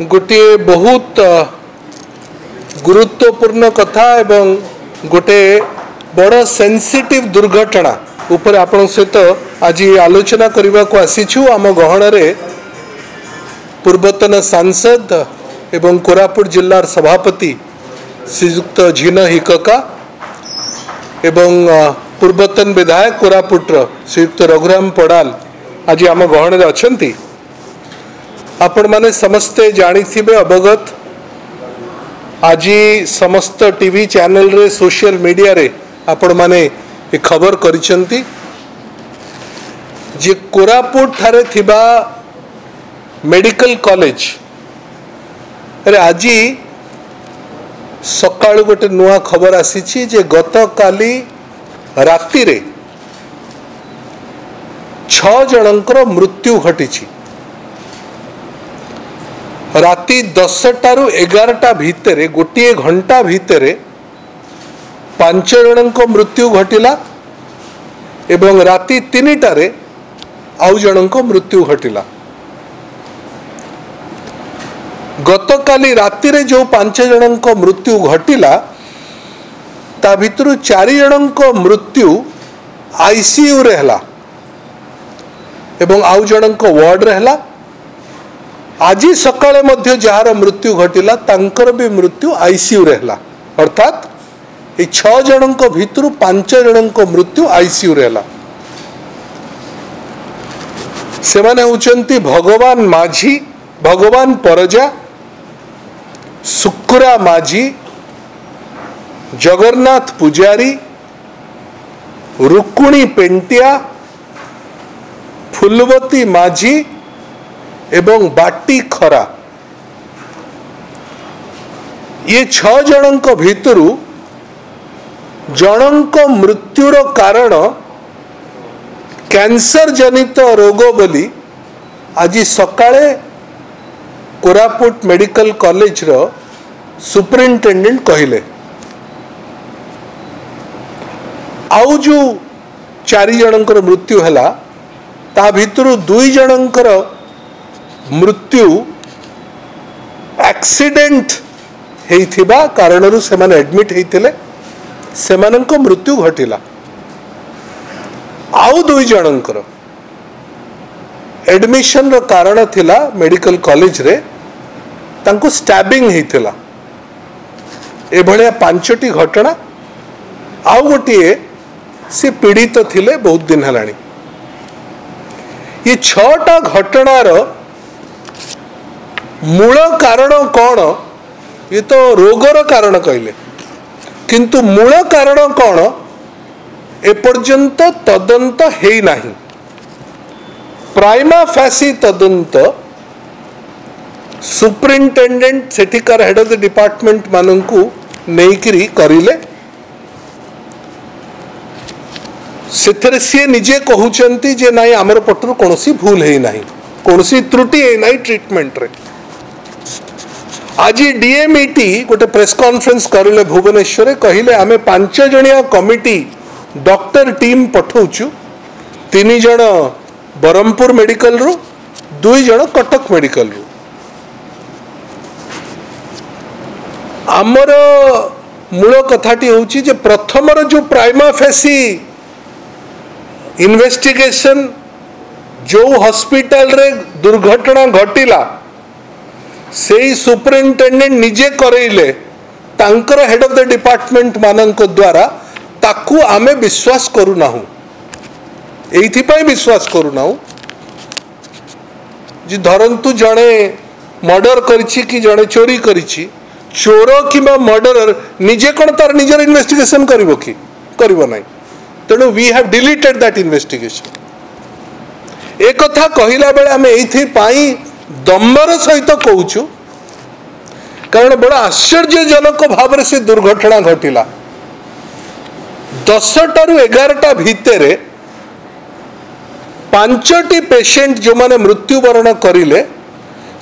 गोटे बहुत गुरुत्वपूर्ण कथा एवं गोटे बड़ सेंसिटिव दुर्घटना ऊपर आपण सहित आज आलोचना करने को आसीछु। आम गहन पूर्वतन सांसद एवं कोरापुट जिल्लार सभापति श्रीयुक्त झीन हिकका एवं पूर्वतन विधायक कोरापुटर श्रीयुक्त रघुराम पड़ाल आज आम गहन अच्छा। आपण माने समस्ते जानिथिबे अवगत आज समस्त टीवी चैनल रे सोशल मीडिया रे आपण माने ए खबर करिसंती जे कोरापुट ठारे थिबा मेडिकल कॉलेज रे आज सकाळु गोटे नुआ खबर आसीछि जे गत काली राति रे 6 जनकर मृत्यु घटिछि। राति 10टा रु 11टा भितर गोटे घंटा भितर 5 जनक मृत्यु घटिला एवं राति 3टारे आउ जनक मृत्यु घटिला। गत काली राति रे जो 5 जनक मृत्यु घटिला ता भितरु 4 जनक मृत्यु आईसीयू रे हला एवं आउ जनक वार्ड रे हला। आज सकाळे मध्य जार मृत्यु घटिला तांकर भी मृत्यु आईसीयू रे हला। अर्थात ये 6 जनक भितरु 5 जनक मृत्यु आईसीयू रे हला। सेमाने होचंती भगवान माझी, भगवान परजा, सुकुरा माझी, जगन्नाथ पुजारी, रुक्कुणी पेंटिया, फुलवती माझी एवं बाटी खरा। ये 6 जनक भितरु जनक मृत्युर कारण कैंसर जनित रोग बोली आज सकाळे कोरापुट मेडिकल कॉलेज रो सुपरिटेंडेंट कहिले। आउ जो 4 जनकर मृत्यु हैला ता भितरु 2 जनकर मृत्यु एक्सीडेंट हेइथिबा कारणरु सेमाने एडमिट हेइथिले सेमानंको मृत्यु घटिला। आउ 2 जनकर एडमिशन रो कारण थिला मेडिकल कॉलेज रे तांको स्टैबिंग हेइथिला। ए भलिया 5टी घटना आउ गोटिए से पीड़ित थिले बहुत दिन हलाणी। ये 6टा घटनार मूल कारण कौन ये तो रोगर कारण कहले किंतु मूल कारण कौन एपर्यंत तदंत है नहीं। प्राइमा फैसी तदंत सुपरिटेंडेंट सेठिकार हेड ऑफ द डिपार्टमेंट मानंकु नेइकरी करिले। सेथरे सी निजे कहउचंती जे नाही आमर पटरु कोनोसी भूल है नहीं, कोनोसी त्रुटि है नहीं ट्रीटमेंट रे। आज डीएमईटी गोटे प्रेस कॉन्फ्रेंस करिले भुवनेश्वर कहले आमे 5 जणिया कमिटी डॉक्टर टीम पठौचु। 3 जण बरमपुर मेडिकल रु 2 जण कटक मेडिकल रु। आमर मूल कथाटी होची जे प्रथमर जो प्राइमा फेसी इन्वेस्टिगेशन जो हॉस्पिटल रे दुर्घटना घटिला से सुपरिटेंडेंट निजे करैले तांकर हेड ऑफ द डिपार्टमेंट मानक द्वारा ताकू आमे विश्वास करू नाहु। एथि पय विश्वास करू नाहु जे धरंतु जणे मर्डर करिछि कि जणे चोरी करिछि, चोर किबा मर्डरर निजे कोन तार निजर इन्वेस्टिगेशन करिवो कि करिवो नाही। तेणु we have deleted that investigation. एक कथा कहिला बेले आमे एथि पाई दम्बर सहित कहूचु कारण बड़ा आश्चर्यजनक भाव से दुर्घटना घटिला। 10टा रु 11टा भितर 5टी पेशेंट जो माने मृत्युवरण करिले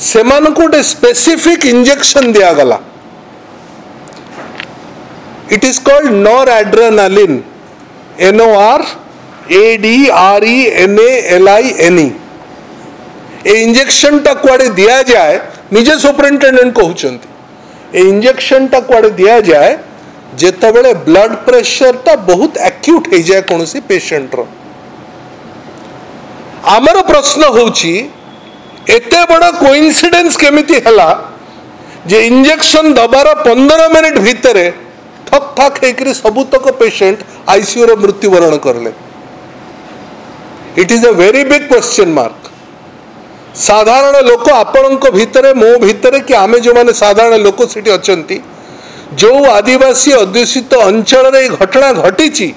सेमानकु गोटे स्पेसिफिक इंजेक्शन दिया गला। It is called noradrenaline, NORADRENALINE। Injection टा कुआडे दिया जाए निजे सुपरिटेडेंट कहते इंजेक्शन टा कुआडे दिया जाए जेतबेले ब्लड प्रेशर टा बहुत एक्यूट हो जाए कौन सी पेशेंट रो। आमर प्रश्न होची एते बड़ा कोइंसिडेंस केमिति हला जे इंजेक्शन दबार 15 मिनिट भितर ठक ठाक होकर सबुतक पेशेंट आईसीयू रे मृत्युवरण करले। It is a very big question mark. साधारण लोक आपणक भितरे मो भितरे कि आमे जो माने साधारण लोक सेठी अछंती जो आदिवासी अध्युषित अंचल रे घटना घटी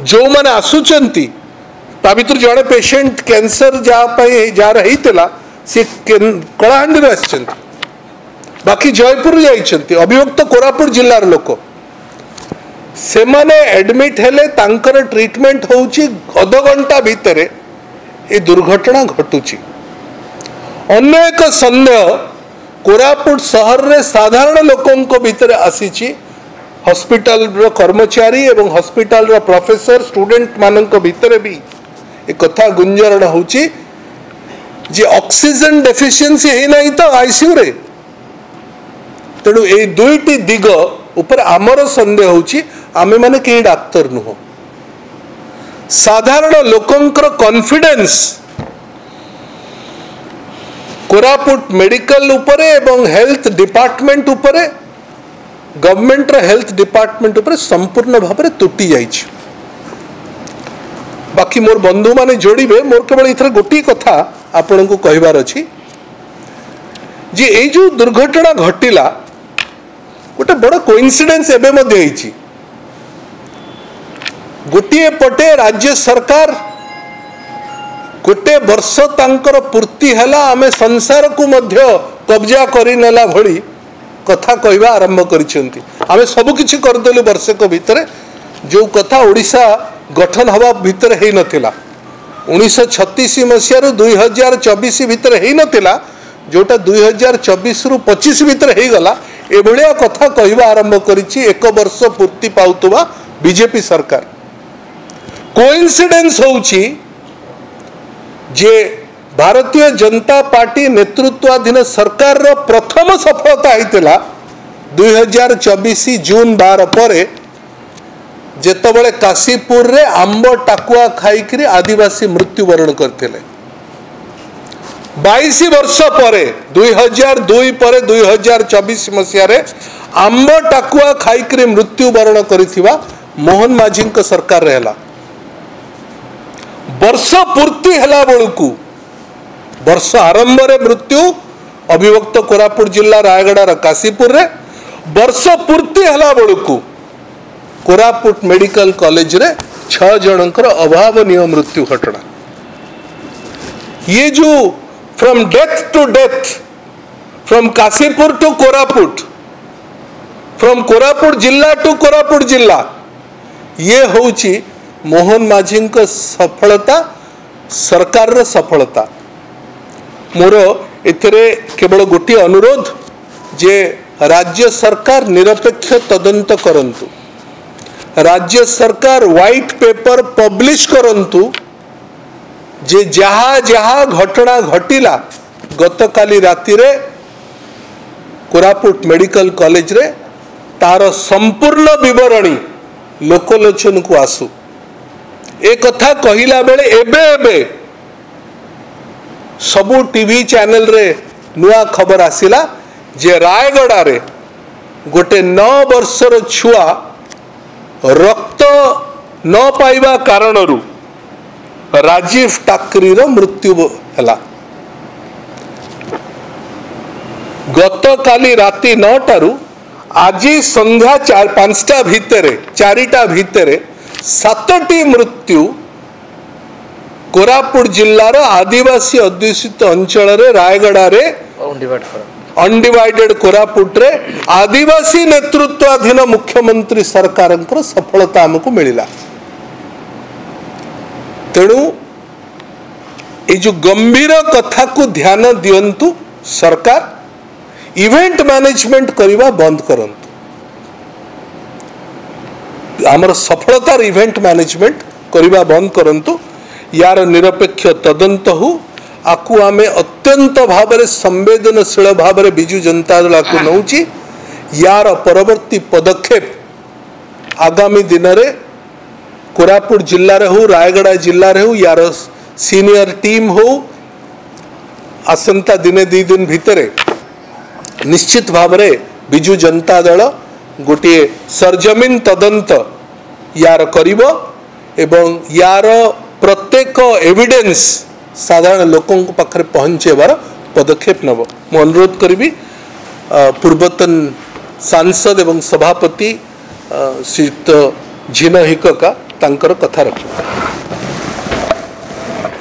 जो माने आसुचंती ता भितर जड़े पेशेंट कैंसर जा रही सी कलाहांडी आसचंती बाकी जयपुर जाइछंती अभियुक्त कोरापुट जिल्लार लोक से माने एडमिट हेले तांकर ट्रीटमेंट होउची अध घंटा भितर ए दुर्घटना घटुची। अन्य एक संदेह कोरापुट सहर रे साधारण लोकों भितर आसीची हॉस्पिटल रो कर्मचारी एवं हॉस्पिटल रो प्रोफेसर स्टूडेंट मानक भितर भी एक कथा गुंजरण होची जे ऑक्सीजन डेफिशिएंसी हे नहीं तो आईसीयू रे। तेणु ए दुईटी दिग ऊपर आमर संदेह होची आमे माने के डाक्टर नुह साधारण लोकंकर कॉन्फिडेंस कोरापुट मेडिकल उपरे एवं हेल्थ डिपार्टमेंट उपरे गवर्नमेंट रो हेल्थ डिपार्टमेंट उपरे संपूर्ण भाव में तुटी जाइछि। बाकी मोर बंधु माने जोड़िबे मोर केवल इथरे गोटी कथा आपण को कहबार अछि जे ए जो दुर्घटना घटिला गोटे बड़ कोइंसिडेंस एबे मध्ये हिची। गोटे पटे राज्य सरकार गोटे वर्ष तांकर पूर्ति हैला आमे संसार को मध्य कब्जा करि नेला भली कथा कहबा आरंभ करिसेंती। आमे सब किछि करदेलु वर्ष को भीतर जो कथा ओडिशा गठन हवा भीतर हे नथिला 1936 मसीह रु 2024 भीतर हे नथिला जोटा 2024 रु 25 भीतर हे गला ए भलिया कथा कहबा आरंभ करिछि एक वर्ष पूर्ति पाउतबा बीजेपी सरकार। कोइंसिडेंस होउछि जे भारतीय जनता पार्टी नेतृत्वाधीन सरकार रो प्रथम सफलता हेतिला 2024 जून 12 परे जेतबेले काशीपुर रे आंब टाकुआ खाइकरी आदिवासी मृत्युवरण करथिले। 22 वर्ष परे 2002 परे 2024 मसीह रे आंब टाकुआ खाइकरी मृत्युवरण करिथिबा मोहन माझी सरकार रहला। वर्ष पूर्ति हला बळकू वर्ष आरंभ रे मृत्यु अभिवक्त कोरापुट जिला रायगड़ा काशीपुर रे वर्ष पूर्ति हला बळकू कोरापुट मेडिकल कॉलेज रे 6 जनकर अभावनीय मृत्यु घटना। ये जो from death to death from Kashipur to Koraput from Koraput जिला टू कोरापुट जिला ये होची मोहन माझी सफलता सरकार रो सफलता। मोर एथरे केवल गोटी अनुरोध जे राज्य सरकार निरपेक्ष तदंत करंतु राज्य सरकार व्हाइट पेपर पब्लिश करंतु जे जहा जहा घटना घटिला गतकाली राति रे कोरापुट मेडिकल कॉलेज रे तार संपूर्ण विवरणी लोकलोचन को आसु। एक कथा कहिला बेले एबे एबे सबु टीवी चैनल रे नुआ खबर आसिला जे रायगड़ा रे गोटे 9 वर्षर छुआ रक्त न पाइबा कारणरू राजीव टाकरी रो मृत्यु हला। गतकाली राति 9टारू आज संध्या 4-5टा भितरे 4टा भितरे 7टी मृत्यु कोरापुट जिल्लार आदिवासी अध्युषित अंचल रे रायगड़ा रे अनडिवाइडेड कोरापुट रे आदिवासी नेतृत्वाधीन मुख्यमंत्री सरकार सफलता हमको मिला। तेणु ये जो गंभीर कथा को ध्यान दियंतु सरकार इवेंट मैनेजमेंट करवा बंद करंतु। आमर सफलतार इवेंट मैनेजमेंट करवा बंद करंतु। यार निरपेक्ष तदंत हो आकु आमे अत्यंत भाव संवेदनशील भाव विजु जनता दल को नौची यार परवर्ती पदक्षेप आगामी दिन में कोरापुट जिल्ला रे हो रायगड़ा जिल्ला रे हो यार सीनियर टीम हो आसंता दिने दी दिन भितर निश्चित भाव विजु जनता दल गोटे सरजमीन तदंत यार करिवो एवं यार प्रत्येक एविडेंस साधारण लोकों पाखरे पहुँचेबार पदक्षेप नब मु अनुरोध करी पूर्वतन सांसद एवं सभापति श्रीयुक्त झीन हिकका तांकर कथा रखिबा।